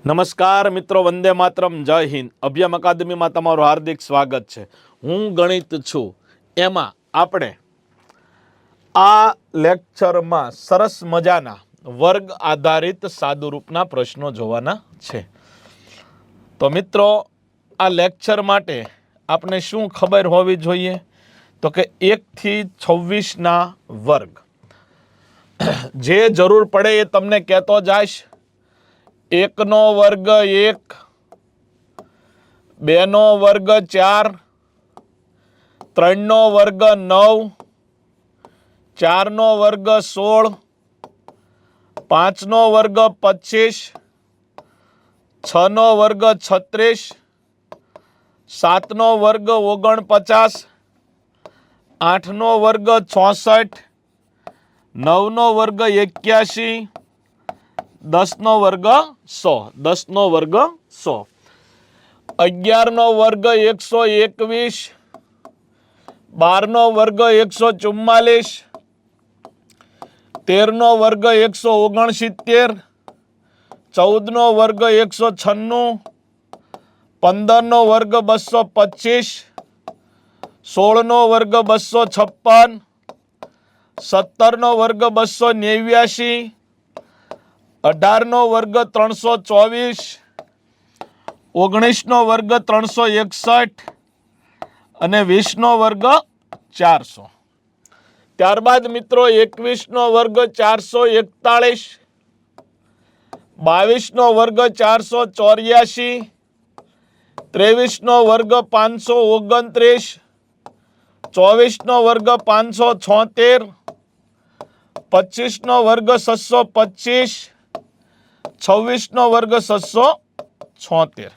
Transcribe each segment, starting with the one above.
નમસ્કાર મિત્રો, વંદે માતરમ, જય હિન્દ. અભ્યમ અકાદમીમાં તમારું હાર્દિક સ્વાગત છે. હું ગણિત છું. એમાં આપણે આ લેક્ચરમાં સરસ મજાના વર્ગ આધારિત સાદુરૂપના પ્રશ્નો જોવાના છે. તો મિત્રો, આ લેક્ચર માટે આપણે શું ખબર હોવી જોઈએ? તો કે 1 થી 26ના વર્ગ જે જરૂર પડે એ તમને કહેતો જાઈશ. 1નો વર્ગ 1, 2નો વર્ગ 4, 3નો વર્ગ 9, 4નો વર્ગ 16, 5નો વર્ગ 25, 6નો વર્ગ 36, 7નો વર્ગ 49, 8નો વર્ગ 64, 9નો વર્ગ 81, 10નો વર્ગ 100, 10નો વર્ગ 100, 11નો વર્ગ 121, 12નો વર્ગ 144, 13નો વર્ગ 169, 14નો વર્ગ 196, 15નો વર્ગ 225, 16નો વર્ગ 256, 17નો વર્ગ 289, 18નો વર્ગ 324, 19નો વર્ગ 361 અને 20નો વર્ગ 400. ત્યારબાદ મિત્રો 21નો વર્ગ 441, 22નો વર્ગ 484, 23નો વર્ગ 529, 24નો વર્ગ 576, 25નો વર્ગ 625, 26નો વર્ગ 676.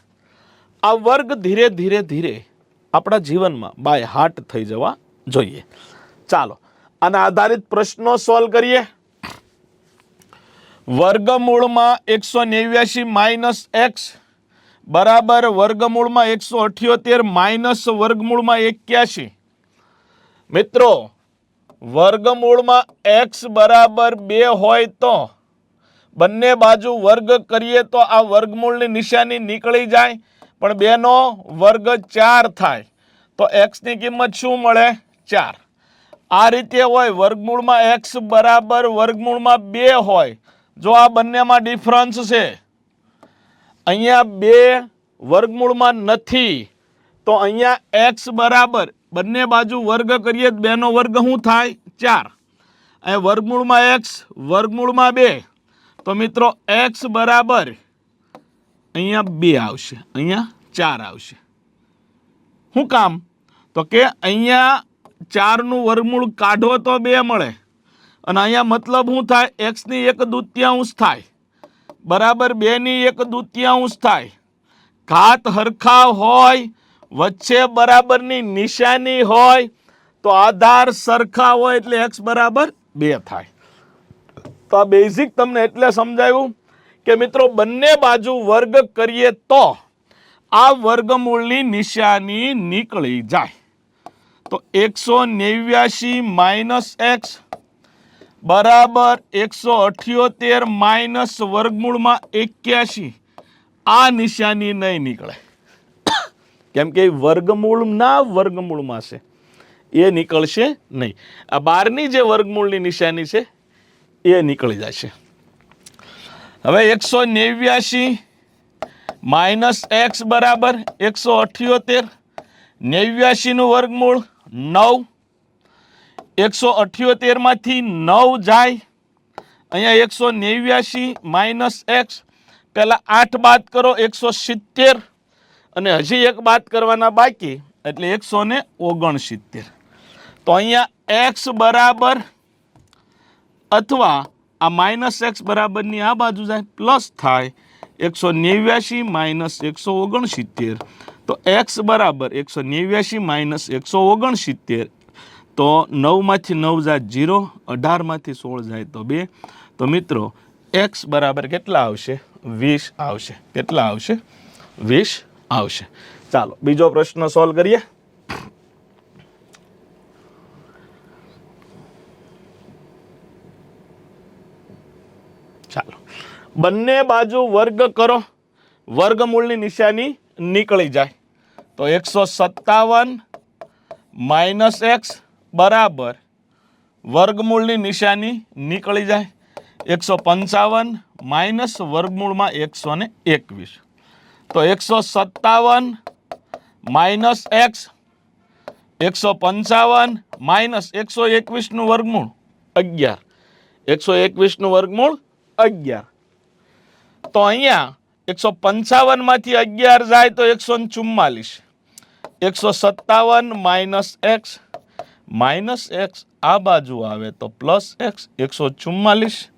આ વર્ગ ધીરે ધીરે આપણા જીવનમાં બાય હાર્ટ થઈ જવા જોઈએ. ચાલો આના આધારિત પ્રશ્નો સોલ્વ કરીએ. વર્ગમૂળમાં 189 માઇનસ એક્સ બરાબર વર્ગમૂળમાં 178 માઇનસ વર્ગમૂળમાં 81. મિત્રો, વર્ગમૂળમાં x બરાબર 2 હોય તો બંને બાજુ વર્ગ કરીએ તો આ વર્ગમૂળની નિશાની નીકળી જાય, પણ 2નો વર્ગ 4 થાય તો x ની કિંમત શું મળે? 4. આ રીતે હોય. વર્ગમૂળમાં x બરાબર વર્ગમૂળમાં 2 હોય. જો આ બંનેમાં ડિફરન્સ છે, અહીંયા 2 વર્ગમૂળમાં નથી તો અહીંયા x બરાબર બંને બાજુ વર્ગ કરીએ 2નો વર્ગ શું થાય? 4. અહીંયા વર્ગમૂળમાં x વર્ગમૂળમાં 2 તો મિત્રો x બરાબર અહીંયા 2 આવશે, અહીંયા 4 આવશે. શું કામ? તો કે અહીંયા 4નું વર્ગમૂળ કાઢો તો 2 મળે અને અહીંયા મતલબ શું થાય? x ની 1/2 થાય બરાબર 2 ની 1/2 થાય. ઘાત હરખા હોય, વચ્ચે બરાબરની નિશાની હોય તો આધાર સરખા હોય એટલે x બરાબર 2 થાય. તો આ બેઝિક તમને એટલે સમજાયું કે મિત્રો બંને બાજુ વર્ગ કરીએ તો આ વર્ગમૂળની નિશાની નીકળી જાય. તો 189 માઇનસ એક્સ બરાબર 178 માઇનસ વર્ગમૂળમાં 81. આ નિશાની નહીં નીકળે કેમ કે વર્ગમૂળના વર્ગમૂળમાં છે, એ નીકળશે નહીં. આ 12ની જે વર્ગમૂળની નિશાની છે એ નીકળી જશે. હવે 189 માઇનસ એક્સ બરાબર 178, 89નું વર્ગમૂળ 9, 178 માંથી 9 જાય. અહીંયા 189 માઇનસ એક્સ, પહેલા 8 બાદ કરો 170 અને હજી એક બાદ કરવાના બાકી એટલે 169. તો અહીંયા x બરાબર અથવા આ માઇનસ એક્સ બરાબરની આ બાજુ જાય પ્લસ થાય 189 માઇનસ 169. તો x બરાબર 189 માઇનસ 169. તો 9માંથી 9 જાય 0, 18માંથી 16 જાય તો 2. તો મિત્રો x બરાબર કેટલા આવશે? 20 આવશે. કેટલા આવશે? 20 આવશે. ચાલો બીજો પ્રશ્ન સોલ્વ કરીએ. ચાલો બંને બાજુ વર્ગ કરો વર્ગમૂળની નિશાની નીકળી જાય તો 157 માઇનસ એક્સ બરાબર વર્ગમૂળની નિશાની નીકળી જાય 155 માઇનસ વર્ગમૂળમાં 121 તો 157 માઇનસ એક્સ 155 માઇનસ 121 નું વર્ગમૂળ 11 121 નું વર્ગમૂળ 11 તો અહીંયા 155 માંથી 11 જાય તો 144 157 માઇનસ એક્સ આ બાજુ આવે તો પ્લસ એક્સ 144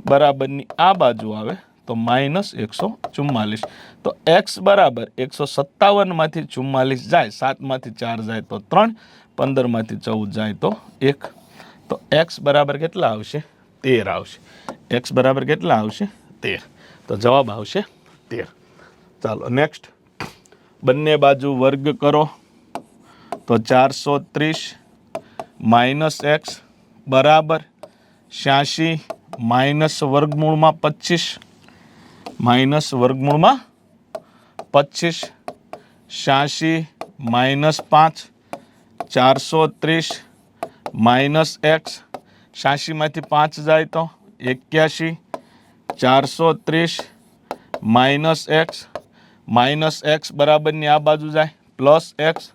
બરાબરની આ બાજુ આવે તો માઇનસ 144 તો એક્સ બરાબર 157 માંથી 44 જાય 7 માંથી 4 જાય તો 3 15 માંથી 14 જાય તો 1 તો એક્સ બરાબર કેટલા આવશે 13 આવશે એક્સ બરાબર કેટલા આવશે 13 તો જવાબ આવશે 13 ચાલો નેક્સ્ટ બંને બાજુ વર્ગ કરો તો 430 માઇનસ એક્સ બરાબર 86 માઇનસ વર્ગમૂળમાં 25 માઇનસ વર્ગમૂળમાં 25 86 માઇનસ 5 430 માઇનસ એક્સ 86 માંથી 5 જાય તો 81 430 માઇનસ એક્સ બરાબરની આ બાજુ જાય પ્લસ એક્સ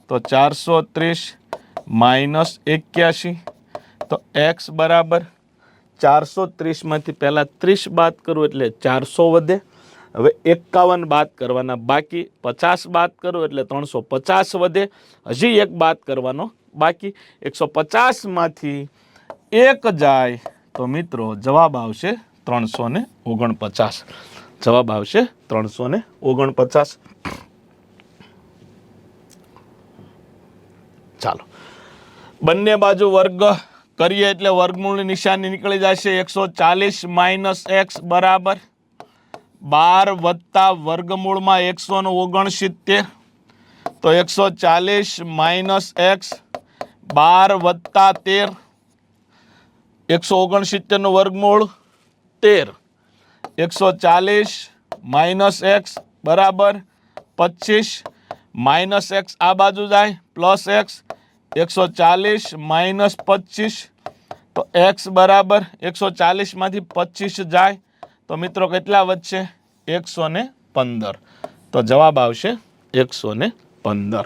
તો 430 માઇનસ 81 તો એક્સ બરાબર 430 માંથી પહેલા 30 બાદ કરું એટલે 400 વધે હવે 51 બાદ કરવાના બાકી 50 બાદ કરું એટલે 350 વધે હજી એક બાદ કરવાનો બાકી 150 માંથી 1 જાય તો મિત્રો જવાબ આવશે 349 જવાબ આવશે 349 ચાલો બંને બાજુ વર્ગ કરીએ એટલે વર્ગમૂળની નિશાની નીકળી જશે 140 માઇનસ એક્સ બરાબર 12 વત્તા વર્ગમૂળમાં 169 તો 140 માઇનસ એક્સ 12 વત્તા 13 169 નું વર્ગમૂળ 13 140 માઇનસ એક્સ બરાબર 25 માઇનસ એક્સ આ બાજુ જાય પ્લસ એક્સ 140 માઇનસ 25 તો એક્સ બરાબર 140 માંથી 25 જાય તો મિત્રો કેટલા વધશે 115 તો જવાબ આવશે 115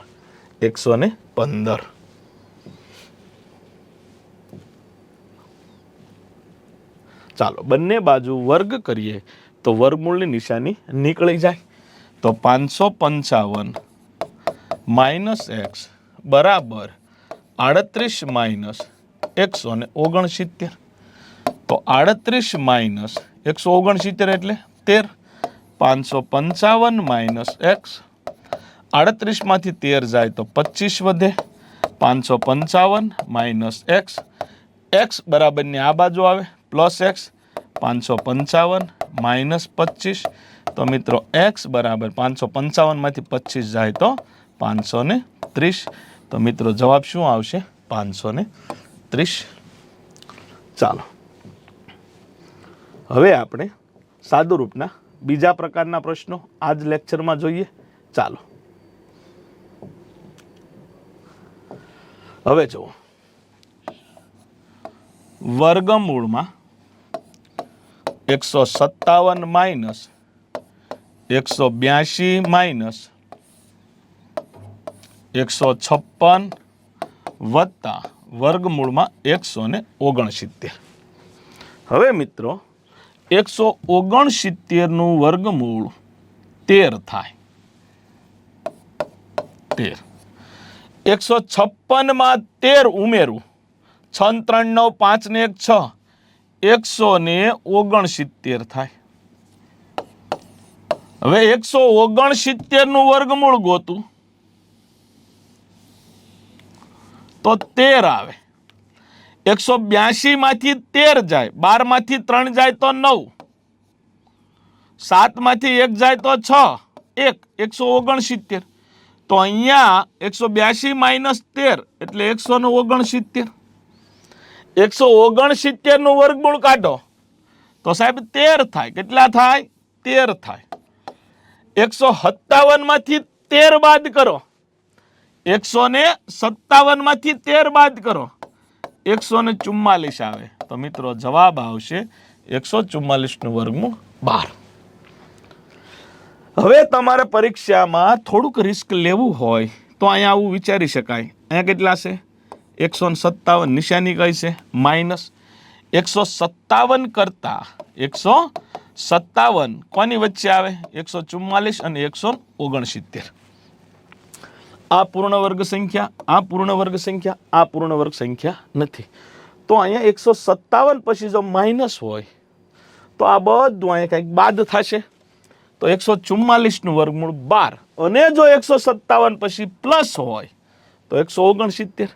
ચાલો બંને બાજુ વર્ગ કરીએ તો વર્ગમૂળની નિશાની નીકળી જાય તો 555 માઇનસ એક્સ બરાબર 38 માઇનસ 169 તો 38 માઇનસ 169 એટલે 13 555 માઇનસ એક્સ 38 માંથી 13 જાય તો 25 વધે 555 માઇનસ એક્સ એક્સ બરાબરની આ બાજુ આવે પ્લસ એક્સ 555 માઇનસ 25 તો મિત્રો એક્સ બરાબર 555 માંથી 25 જાય તો 530 તો મિત્રો જવાબ શું આવશે 530 ચાલો હવે આપણે સાદુરૂપના બીજા પ્રકારના પ્રશ્નો આજ લેક્ચરમાં જોઈએ ચાલો હવે જુઓ વર્ગમૂળમાં 157 માઇનસ 182 માઇનસ 156 વત્તા વર્ગમૂળમાં 169 હવે મિત્રો 169 નું વર્ગમૂળ 13 થાય 13 156 માં 13 ઉમેરું 6 3 9 5 ને 1 6 169 થાય હવે 169 નું વર્ગમૂળ ગોતું તો 13 આવે 182 માંથી 13 જાય 12 માંથી 3 જાય તો 9 7 માંથી 1 જાય તો 6 169 તો અહીંયા 182 માઇનસ 13 એટલે 169 169 નું વર્ગમૂળ કાઢો તો સાહેબ 13 થાય કેટલા થાય 13 થાય 157 માંથી 13 બાદ કરો, 157 માંથી 13 બાદ કરો, 144 આવે. તો મિત્રો જવાબ આવશે 144 નું વર્ગમૂળ 12. હવે તમારે પરીક્ષામાં થોડુંક રિસ્ક લેવું હોય તો અહીંયા આવું વિચારી શકાય. અહીંયા કેટલા છે? 157. નિશાની કઈ છે? માઇનસ. 157 કરતા 157 કોની વચ્ચે આવે? 144 અને 169. આ પૂર્ણ વર્ગ સંખ્યા, આ પૂર્ણ વર્ગ સંખ્યા, આ પૂર્ણ વર્ગ સંખ્યા નથી. તો અહીંયા 157 પછી જો માઇનસ હોય તો આ બધું અહીંયા કંઈક બાદ થશે. તો 144 નું વર્ગમૂળ 12. અને જો 157 પછી પ્લસ હોય તો 169,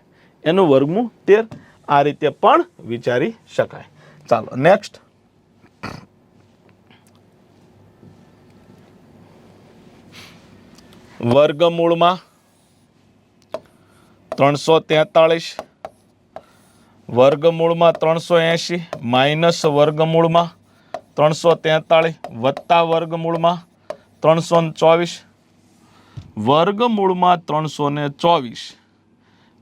એનું વર્ગમૂળ 13. આ રીતે પણ વિચારી શકાય. ચાલો નેક્સ્ટ. વર્ગમૂળમાં 343, વર્ગમૂળમાં 380, માઇનસ વર્ગમૂળમાં 343 વત્તા વર્ગમૂળમાં 324, વર્ગમૂળમાં 324.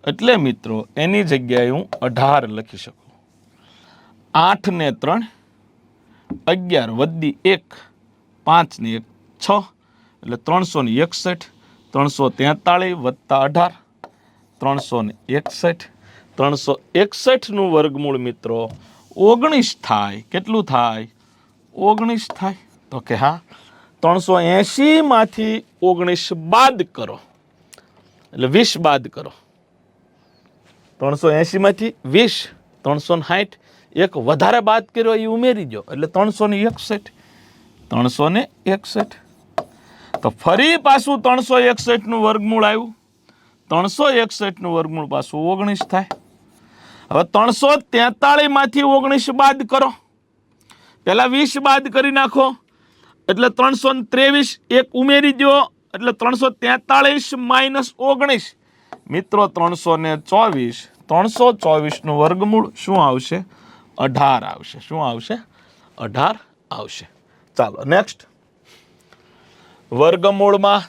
એટલે મિત્રો એની જગ્યાએ હું 18 લખી શકું. 8 ને 3 11 વધી 1 5 ને 1 6 એટલે 361. 343 વત્તા 18 361. 361 નું વર્ગમૂળ મિત્રો 19 થાય. કેટલું થાય? 19 થાય. તો કે હા, 380 માંથી 19 બાદ કરો એટલે 20 બાદ કરો. 380 માંથી 20, 360. એક વધારે બાદ કર્યો એ ઉમેરી દો એટલે 361. 361. તો ફરી પાછું 361 નું વર્ગમૂળ આવ્યું. 361 નું વર્ગમૂળ પાછું 19 થાય. હવે 343 માંથી 19 બાદ કરો. પહેલા 20 બાદ કરી નાખો એટલે 323. એક ઉમેરી દો એટલે 343 માઇનસ 19. મિત્રો 324. 324 નું વર્ગમૂળ શું આવશે? 18 આવશે. શું આવશે? 18 આવશે. ચાલો નેક્સ્ટ. વર્ગમૂળમાં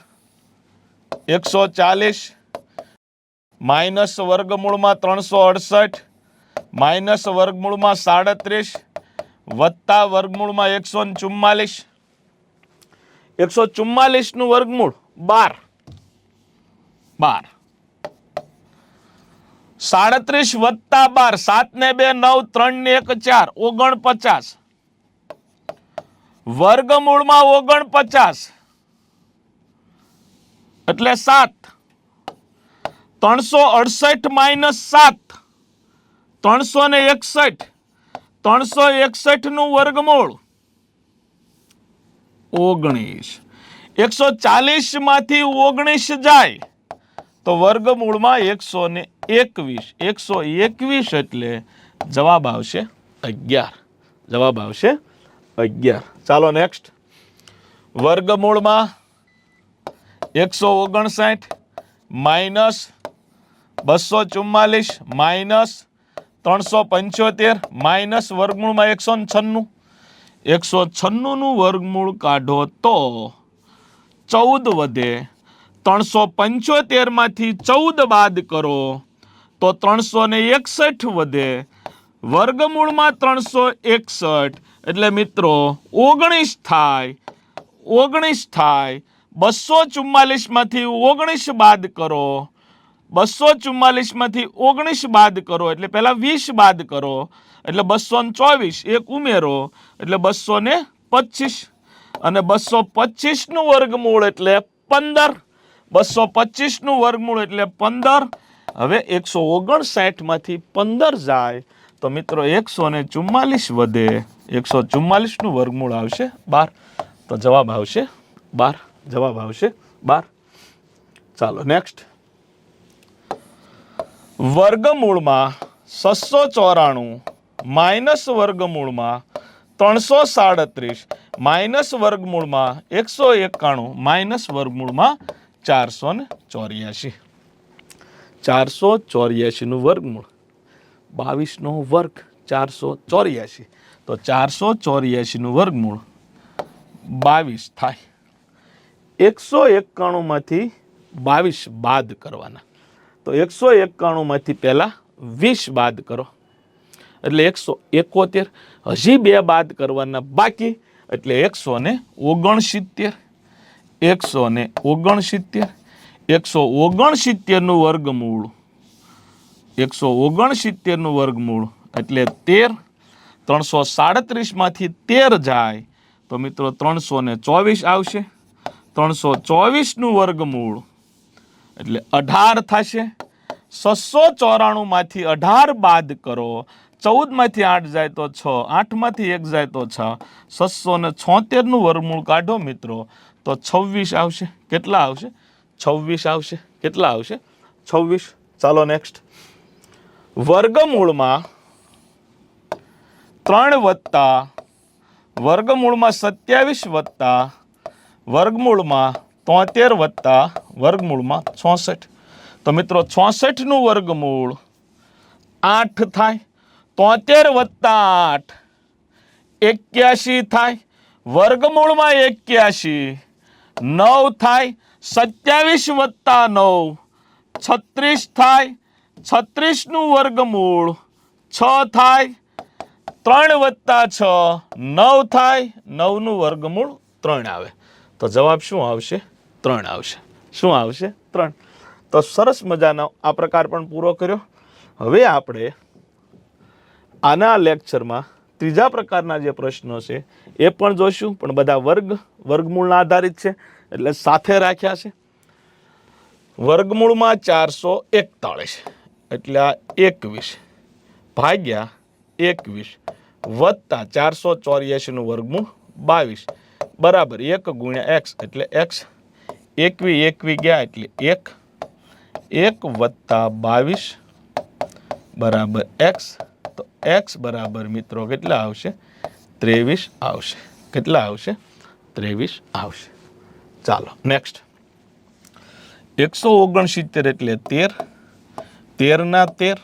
140, માઇનસ વર્ગમૂળમાં 368, માઇનસ વર્ગમૂળમાં 37 વત્તા વર્ગમૂળમાં 144. 144 નું વર્ગમૂળ 12. 37 વત્તા 12, 7 ને 2 9, 3 ને 1 4, 49. વર્ગમૂળમાં 49 એટલે 7. 368 માઇનસ 7 361. 361 નું વર્ગમૂળ 19. 140 માંથી 19 જાય તો વર્ગમૂળમાં 121. 121 એટલે જવાબ આવશે 11. જવાબ આવશે 11. ચાલો નેક્સ્ટ. વર્ગમૂળમાં 159, માઇનસ 244, માઇનસ 375, માઇનસ વર્ગમૂળમાં 196. 196 નું વર્ગમૂળ કાઢો તો 14 વધે. 375 માંથી 14 બાદ કરો તો 361 વધે. વર્ગમૂળમાં 361 એટલે મિત્રો 19 થાય. 19 થાય. 244 માંથી 19 બાદ કરો. 244 માંથી 19 બાદ કરો એટલે પહેલા 20 બાદ કરો એટલે 224. એક ઉમેરો એટલે 225. અને 225 નું વર્ગમૂળ એટલે 15. 225 નું વર્ગમૂળ એટલે 15. હવે 159 માંથી 15 જાય તો મિત્રો 144 વધે. 144 નું વર્ગમૂળ આવશે 12. તો જવાબ આવશે 12. જવાબ આવશે 12. ચાલો નેક્સ્ટ. વર્ગમૂળમાં 694, માઇનસ વર્ગમૂળમાં 337, માઇનસ વર્ગમૂળમાં 191, માઇનસ વર્ગમૂળમાં 484. 484 નું વર્ગમૂળ 22 નો વર્ગ 484. તો 484 નું વર્ગમૂળ 22 થાય. 191 માંથી 22 બાદ કરવાના. તો 191 માંથી પહેલા 20 બાદ કરો એટલે 171. હજી 2 બાદ કરવાના બાકી એટલે 169. 169. 169 નું વર્ગમૂળ 169 નું વર્ગમૂળ એટલે 13. 337 માંથી 13 જાય તો મિત્રો 324 આવશે. 324 નું વર્ગમૂળ એટલે 18 થશે. 694 માંથી 18 બાદ કરો. 14 માંથી 8 જાય તો 6, 8 માંથી 1 જાય તો 6. 676 નું વર્ગમૂળ કાઢો મિત્રો તો 26 આવશે. કેટલા આવશે? 26 આવશે. કેટલા આવશે? 26. ચાલો નેક્સ્ટ. વર્ગમૂળમાં 3 વત્તા વર્ગમૂળમાં 27 વત્તા વર્ગમૂળમાં 73 વત્તા વર્ગમૂળમાં 66. તો મિત્રો 66 નું વર્ગમૂળ 8 થાય. 73 વત્તા 8 81 થાય. વર્ગમૂળમાં 81 9 થાય. 27 વત્તા 9 36 થાય. 36 નું વર્ગમૂળ 6 થાય. 3 વત્તા 6 9 થાય. 9 નું વર્ગમૂળ 3 આવે. તો જવાબ શું આવશે? 3 આવશે. શું આવશે? 3. તો સરસ મજાનો આ પ્રકાર પણ પૂરો કર્યો. હવે આપણે આના લેક્ચરમાં ત્રીજા પ્રકારના જે પ્રશ્નો છે એ પણ જોઈશું, પણ બધા વર્ગમૂળના આધારિત છે એટલે સાથે રાખ્યા છે. વર્ગમૂળમાં 441 એટલે આ 21 ભાગ્યા 21 વત્તા 484 નું વર્ગમૂળ 22 બરાબર 1 ગુણ્યા x એટલે x. 21 ગયા એટલે 1. 1 વત્તા 22 બરાબર x. તો x બરાબર મિત્રો કેટલા આવશે? 23 આવશે. કેટલા આવશે? 23 આવશે. ચાલો નેક્સ્ટ. 169 એટલે 13. 13 ના 13.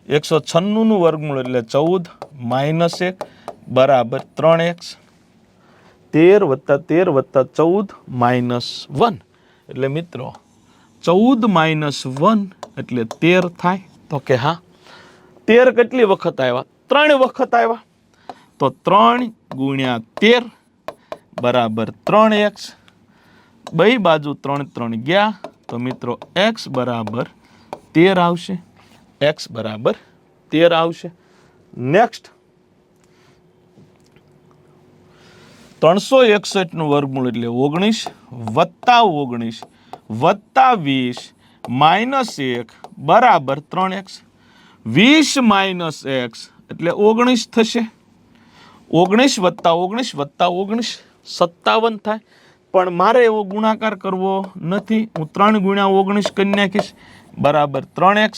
196 નું વર્ગમૂળ એટલે 14 માઇનસ 1 બરાબર 3x. 13 વત્તા 13 વત્તા 14 માઇનસ 1 એટલે મિત્રો 14 માઇનસ 1 એટલે 13 થાય. તો કે હા 13 કેટલી વખત આવ્યા? 3 વખત આવ્યા. તો 3 ગુણ્યા 13 બરાબર 3x. બે બાજુ 3 3 ગયા તો મિત્રો x બરાબર 13 આવશે. x બરાબર 13 આવશે. નેક્સ્ટ. 361 નું વર્ગમૂળ એટલે 19 વત્તા 19 વત્તા 20 માઇનસ 1 બરાબર 3x. 20 માઇનસ x એટલે 19 થશે. 19 વત્તા 19 વત્તા 19 57 થાય. પણ મારે એવો ગુણાકાર કરવો નથી. હું 3 ગુણ્યા 19 કરી નાખીશ બરાબર 3x.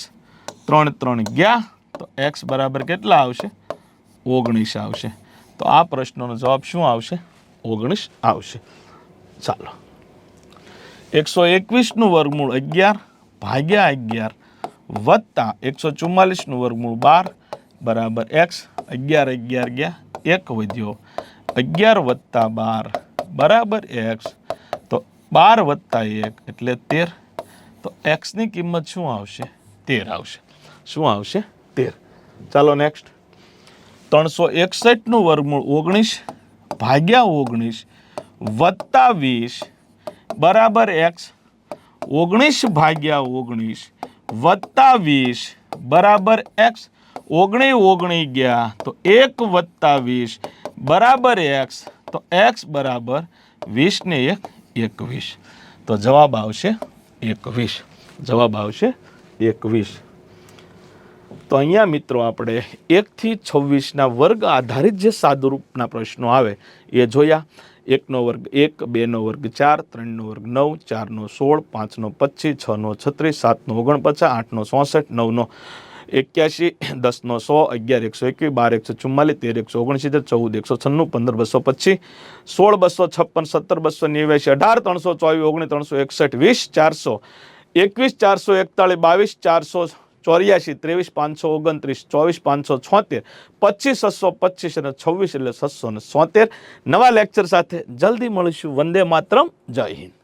3 3 ગયા તો x બરાબર કેટલા આવશે? 19 આવશે. તો આ પ્રશ્નનો જવાબ શું આવશે? 19 આવશે. ચાલો. 121 નું વર્ગમૂળ 11 ભાગ્યા 11 વત્તા 144 નું વર્ગમૂળ 12 બરાબર x. 11 11 ગયા 1 વધ્યો. 11 વત્તા 12 બરાબર x. તો 12 વત્તા 1 એટલે 13. તો x ની કિંમત શું આવશે? 13 આવશે. શું આવશે? 13. ચાલો નેક્સ્ટ. 361 નું વર્ગમૂળ 19 ભાગ્યા 19 વત્તા 20 બરાબર x. 19 ભાગ્યા 19 વત્તા 20 બરાબર x. 19 ગયા તો 1 વત્તા 20 બરાબર x. તો x બરાબર 20 ને 1 21. તો જવાબ આવશે 21. જવાબ આવશે 21. તો અહીંયા મિત્રો આપણે 1 થી 26 ના વર્ગ આધારિત જે સાદુરૂપના પ્રશ્નો આવે એ જોયા. 1 નો વર્ગ 1, 2 નો વર્ગ 4, 3 નો વર્ગ 9, 4 નો 16, 5 નો 25, 6 નો 36, 7 નો 49, 8 નો 64, 9 નો 81, 10 નો 100, 11 121, 12 144, 13 169, 14 196, 15 225, 16 256, 17 289, 18 324, 19 361, 20 400, 21 441, 22 84 23 529 24 576 25 625 અને 26 એટલે 677 નવા લેક્ચર સાથે જલ્દી મળીશું. વંદે માતરમ. જય હિન્દ.